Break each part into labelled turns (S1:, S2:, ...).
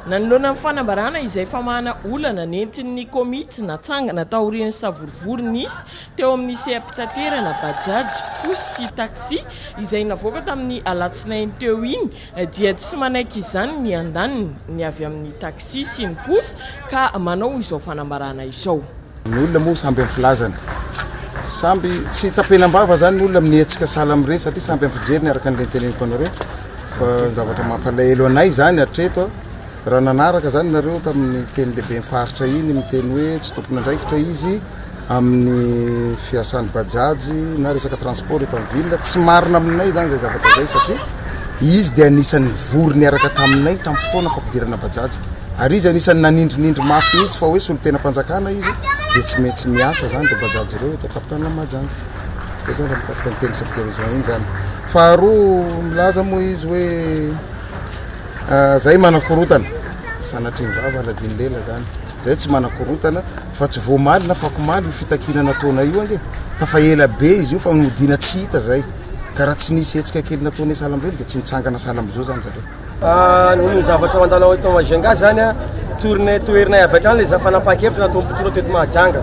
S1: nanoloana amin'ny fanambarana izay famahana olana nentin'ny komity natsangana taorian'ny savorivory nisy teo amin'ny seapitaterana bajaji posy sy taxi izay navoaka tamin'ny alatsinainy teo iny dia tsy manaiky izany ny andaniny ny avy amin'ny taxi sy ny posy ka manao izao fanambarana izao.
S2: Ny olona moa samby amin'ny filazana samby tsy tapenam-bava zany ny olona amin'ny hetsika sala amin'ireny satria samby amin'ny fijeriny araka an'ilay teneniko anareo fa zavatra mampalahelo anay zany hatreto raha nanaraka zany nareo tamin'ny teny lehibe mifaritra iny miteny hoe tsy tompony andraikitra izy amin'ny fiasan'ny bajaji na resaka transport eto amin'ny ville tsy marina aminay zany zay zavatra zay satria izy dia anisan'ny vory niaraka taminay tamin'ny fotoana fampidirana bajaji ary izy anisan'ny nanindrinindry mafy mihitsy fa hoe solon-tena mpanjakana izy dia tsy mety miasa zany dia bajaji ireo dia tapitana majanga dia zany raha mikasika ny teny sabiterizon iny zany faharoa milaza moa izy hoe zay manakorotana sanatriny vava aladiny lela zany zay tsy manakorotana fa tsy voamaly na fakomaly io fitakina nataona io ange fa ela be izy io fa nodina tsy hita zay ka raha tsy nisy hetsika kely nataony salamreny dia tsy nitsangana salamzao zany zareo
S3: ny zavatra mandalo eto Majunga zany tourne toerina avy hatrany le fanapakevitra natao mpitona teto Mahajanga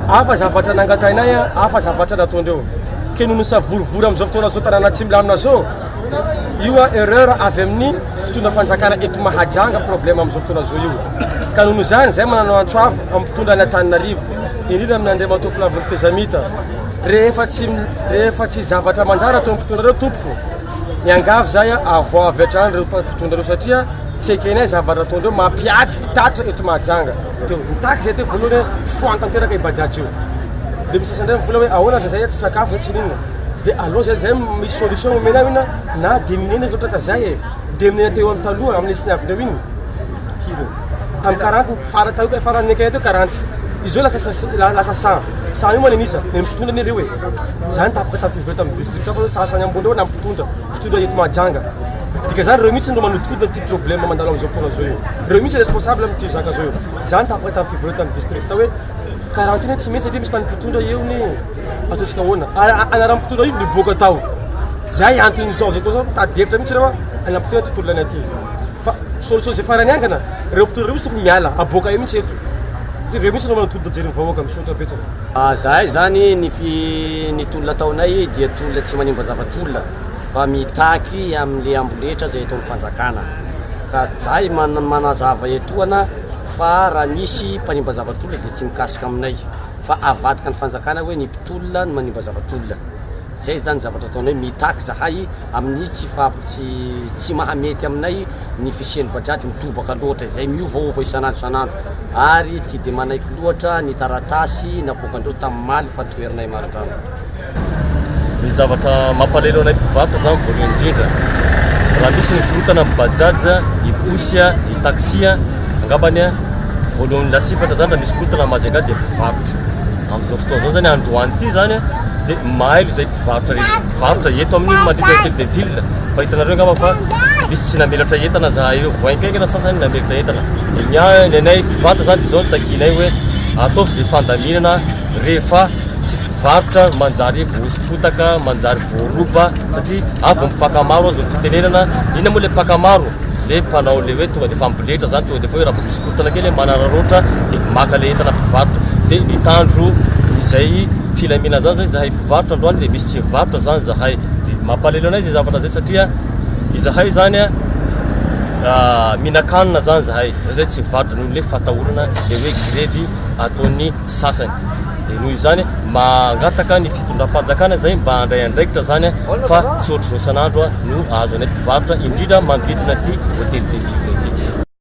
S3: afa zavatra nangatainay afa zavatra nataondreo ke nono savorivory am'izao fotoana zao tanàna tsy milamina zao io erreur avy amin'ny mpitondra fanjakana eto Mahajanga problème am'izao fotoana zao io ka nono zany zay manano antsoavo amin'ny mpitondra any Antananarivo indrindra amin'ny Andriamantoa Filavy Tezamita rehefa tsy zavatra manjara atao mpitondra reo tompoko miangavy zay avao avy hatrany reo mpitondra reo satria tsy ekenay zavatra ataondreo mampiady mpitatra eto Mahajanga teo mitaky zay teo voalohany foantanteraka i bajaji io dia misy sasandray mivola hoe ahoana zay tsy sakafo zay tsy ninona dia aloha zay misy solution omena ina na diminena izy loatra ka zay diminena teo amin'ny taloha amin'ny isiny avindreo iny tamin'ny 40 fara tao ka farany ekena teo 40 izy io lasa 100 io moa nenisa ny mpitondra ny reo zany tapaka tamin'ny fivelo tamin'ny district fa sasany ambony reo na mpitondra eto Mahajanga dika zany reo mihitsy no manodikodina ty problème mandalo am'izao fotoana zao io reo mihitsy responsable amin'ity zaka zao io zany tapaka tamin'ny fivelo tamin'ny district hoe 40 tsy mety satria misy tany mpitondra eo ny ataontsika ahoana anara mpitondra io niboaka tao zay antony zao zao tadevitra mihitsy rehefa anampitondra ty tolona any aty fa solution zay farany angana reo mpitondra reo misy tokony miala aboaka io mihitsy eto reo mihitsy no manatodina jery mivahoaka misotra betsaka
S4: zahay zany ny tolona ataonay dia tolona tsy manimba zavatr'olona fa mitaky amin'le amboletra zay ataon'ny fanjakana ka zahay manazava etoana fa raha misy mpanimba zavatr'olona dia tsy mikasika aminay fa avadika ny fanjakana hoe ny mpitolona ny manimba zavatr'olona zay zany zavatra ataonay mitaky zahay amin'ny tsy mahamety aminay ny fisian'ny bajaji mitobaka loatra zay miovaova isanandro ary tsy dia manaiky loatra ny taratasy naboakandreo tamin'ny maly fa toerinay marodrano
S5: ny zavatra mampalahelo anay mpivarotra zany voalohany indrindra raha misy ny korotana amin'ny bajaja ny posy ny taxi angambany voalohany lasifatra zany raha misy korotana Mahajanga dia mpivarotra am'izao fotoana zao zany androany ity zany dia mahaelo zay mpivarotra eto amin'ny manodidina hôtel de ville fa hitanareo angamba fa misy tsy namelatra entana zahay eo voainkaikana sasany namelatra entana dia nenay mpivarotra zany dia zao no takinay hoe ataovy zay fandaminana rehefa tsy mpivarotra manjary voaspotaka manjary voaroba satria avy mipaka maro azo ny fitenenana ina moa le mpaka maro le mpanao le hoe tonga dia famboletra zany tonga dia fa hoe raha misy korotana kely manararoatra dia maka le entana mpivarotra dia nitandro izay filamina zany zay zahay mpivarotra androany dia misy tsy mivarotra zany zahay dia mampalahelo anay zay zavatra zay satria izahay zany minakanina zany zahay zay tsy mivarotra noho le fatahorana le hoe grevy ataon'ny sasany dia noho izany mangataka ny fitondram-panjakana zay mba handray andraikitra zany fa tsy ohatr'izao isan'andro no azo anay mpivarotra indrindra manodidina ty hôtel de ville ity